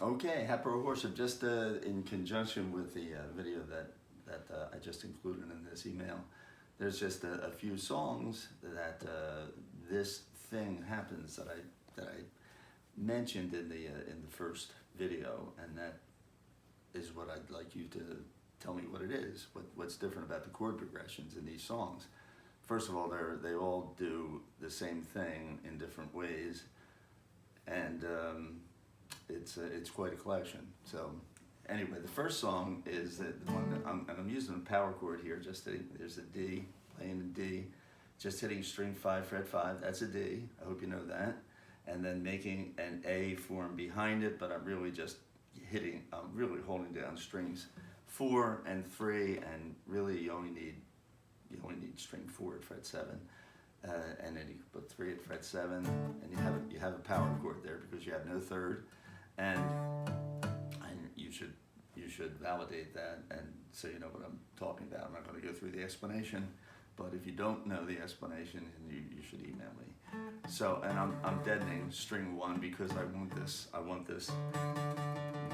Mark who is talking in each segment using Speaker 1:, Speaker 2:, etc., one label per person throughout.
Speaker 1: Okay, Hatboro Worship, just in conjunction with the video that I just included in this email, there's just a few songs that this thing happens that I mentioned in the first video, and that is what I'd like you to tell me what it is, what's different about the chord progressions in these songs. First of all, they all do the same thing in different ways, and it's quite a collection. So anyway, the first song is the one that I'm using a power chord here. Just there's a D, playing a D, just hitting string 5, fret 5. That's a D. I hope you know that. And then making an A form behind it, but I'm really just I'm really holding down strings 4 and 3, and really you only need string 4 at fret 7. And then you put 3 at fret 7, and you have a power chord there because you have no third, and you should validate that, and so you know what I'm talking about. I'm not going to go through the explanation, but if you don't know the explanation, you should email me. So, and I'm deadening string 1 because I want this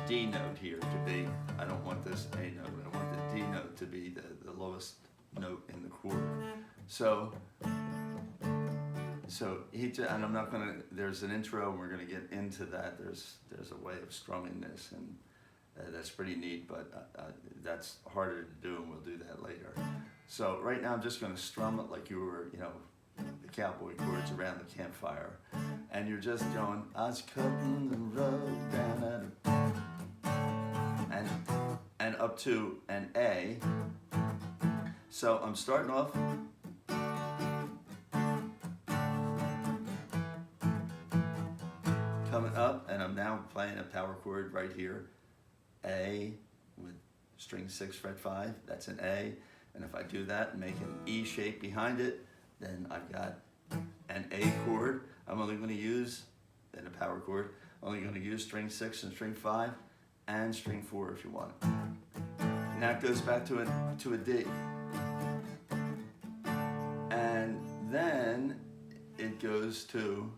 Speaker 1: D note here to be, I don't want this A note, I want the D note to be the lowest note in the chord. So and I'm not gonna, there's an intro and we're gonna get into that. There's a way of strumming this, and that's pretty neat, but that's harder to do, and we'll do that later. So right now I'm just gonna strum it like you were, the cowboy chords around the campfire. And you're just going, I was cutting the road down at and up to an A. So I'm starting off coming up, and I'm now playing a power chord right here, A with string 6 fret 5, that's an A, and if I do that and make an E shape behind it, then I've got an A chord. I'm only going to use, in a power chord, only going to use string 6 and string 5 and string 4 if you want. And that goes back to a D. And then it goes to,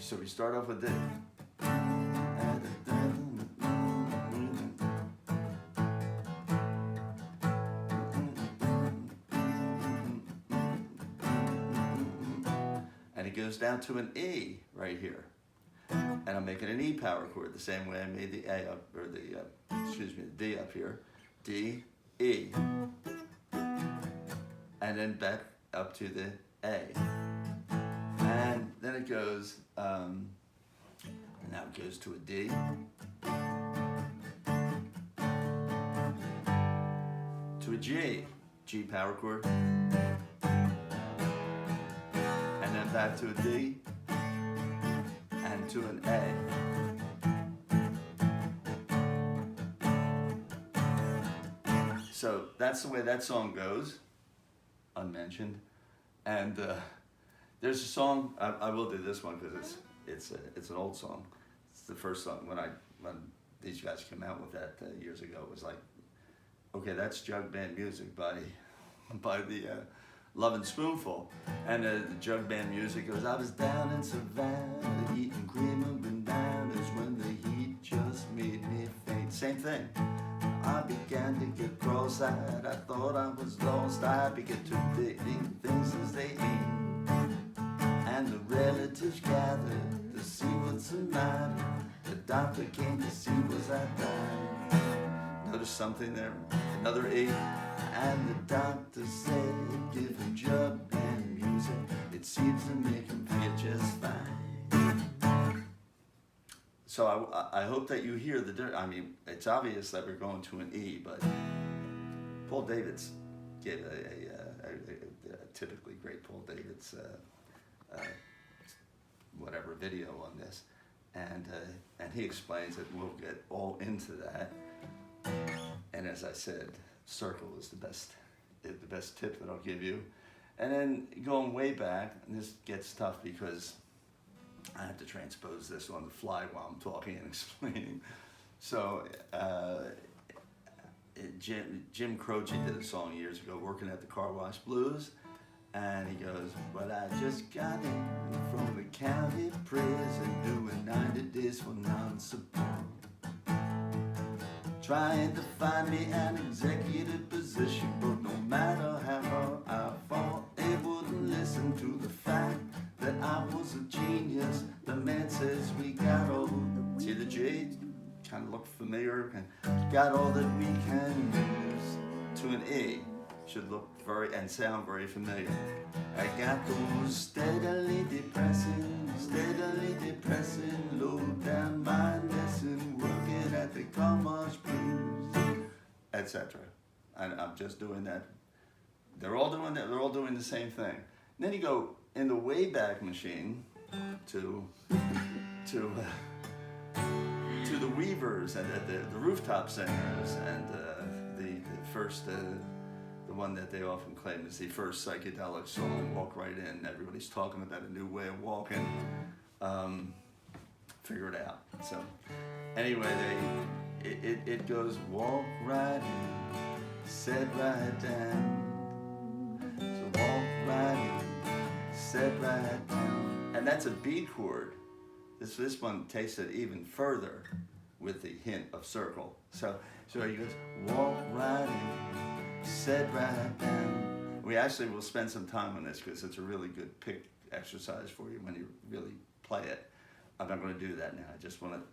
Speaker 1: so we start off with D. And it goes down to an E right here. And I'm making an E power chord the same way I made the A up, or the D up here. D, E. And then back up to the A. And then it goes, and now it goes to a D. To a G, G power chord. And then back to a D. And to an A. So that's the way that song goes, unmentioned. And there's a song, I will do this one because it's an old song. It's the first song when these guys came out with that years ago. It was like, okay, that's jug band music by the Lovin' Spoonful. And the jug band music goes, I was down in Savannah eating cream of bananas when the heat just made me faint. Same thing. I began to get cross-eyed. I thought I was lost. I began to think things as they ain't. And the relatives gathered to see what's the matter. The doctor came to see was I dying. Notice something there? Another E. And the doctor said, give him jug band music. It seems to make him feel just fine. So I hope that you hear I mean, it's obvious that we're going to an E, but Paul Davids gave a typically great Paul Davids whatever video on this, and he explains that we'll get all into that. And as I said, circle is the best tip that I'll give you. And then going way back, and this gets tough because I have to transpose this on the fly while I'm talking and explaining. So Jim Croce did a song years ago, Working at the Car Wash Blues, And he goes, well, I just got in from the county prison, doing 90 days for non-support. Trying to find me an executive position, but no matter how hard I fought, they wouldn't listen to the fact that I was a genius. The man says we got all, see the J, kind of look familiar, got all that we can use to an E. Should look very and sound very familiar. I got those steadily depressing, low down mindlessing, working at the Commerce Blues, etc. And I'm just doing that. They're all doing that. They're all doing the same thing. And then you go in the Wayback Machine to the Weavers and the Rooftop Singers and the first. The one that they often claim is the first psychedelic song, Walk Right In. Everybody's talking about a new way of walking. Figure it out. So anyway, it goes walk right in, set right down. So walk right in, set right down. And that's a B chord. This one takes it even further with the hint of circle. So he goes walk right in, set right down. We actually will spend some time on this because it's a really good pick exercise for you when you really play it. I'm not going to do that now. I just want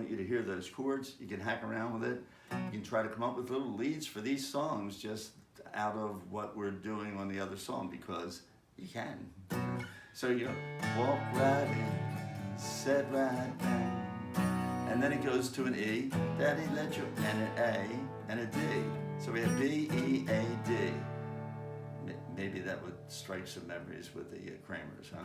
Speaker 1: you to hear those chords. You can hack around with it. You can try to come up with little leads for these songs just out of what we're doing on the other song because you can. So you know, walk right in, set right down. And then it goes to an E, Daddy let you, and an A, and a D. So we have B, E, A, D. Maybe that would strike some memories with the Kramers, huh?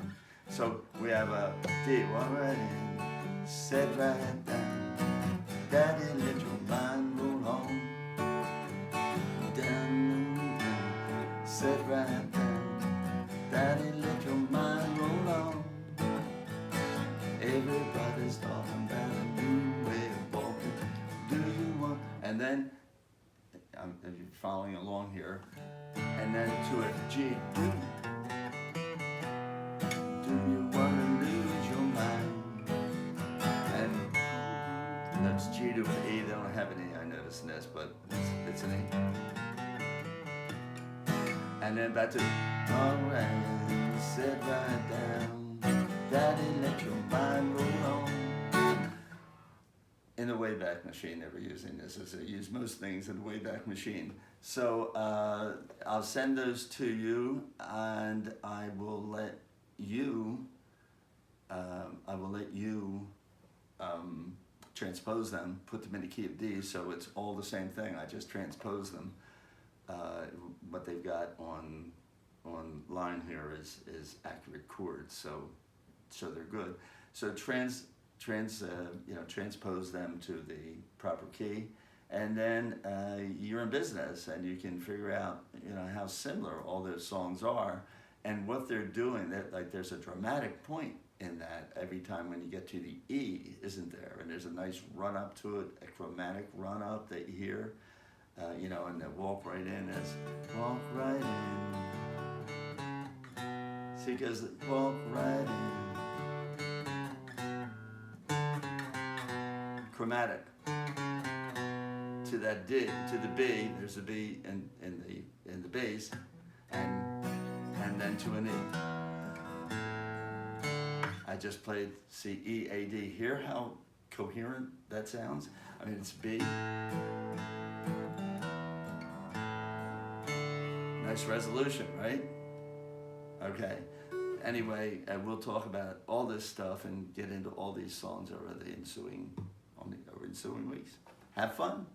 Speaker 1: So we have a D, walk right in, set right down. Daddy let your mind roll on. Down, set right down. Daddy let your mind roll on. Everybody's talking about a new way of walking. Do you want? And then, if you're following along here, and then to a G. Do you want to lose your mind? And that's G to an E. They don't have an E, I noticed in this, but it's an E. And then back to alright, sit right down. Daddy, let your mind roll on. In the Wayback Machine, they were using this as they use most things in the Wayback Machine. So I'll send those to you, and I will let you transpose them, put them in the key of D, so it's all the same thing. I just transpose them. What they've got on line here is accurate chords, so they're good. So transpose them to the proper key, and then you're in business, and you can figure out how similar all those songs are and what they're doing. That like there's a dramatic point in that every time when you get to the E, isn't there? And there's a nice run up to it, a chromatic run up that you hear, and the walk right in is walk right in. See, because walk right in. Chromatic to that D, to the B. There's a B in the bass, and then to an E. I just played C, E, A, D. Hear how coherent that sounds? I mean, it's B. Nice resolution, right? Okay. Anyway, we'll talk about all this stuff and get into all these songs over the ensuing weeks. Have fun.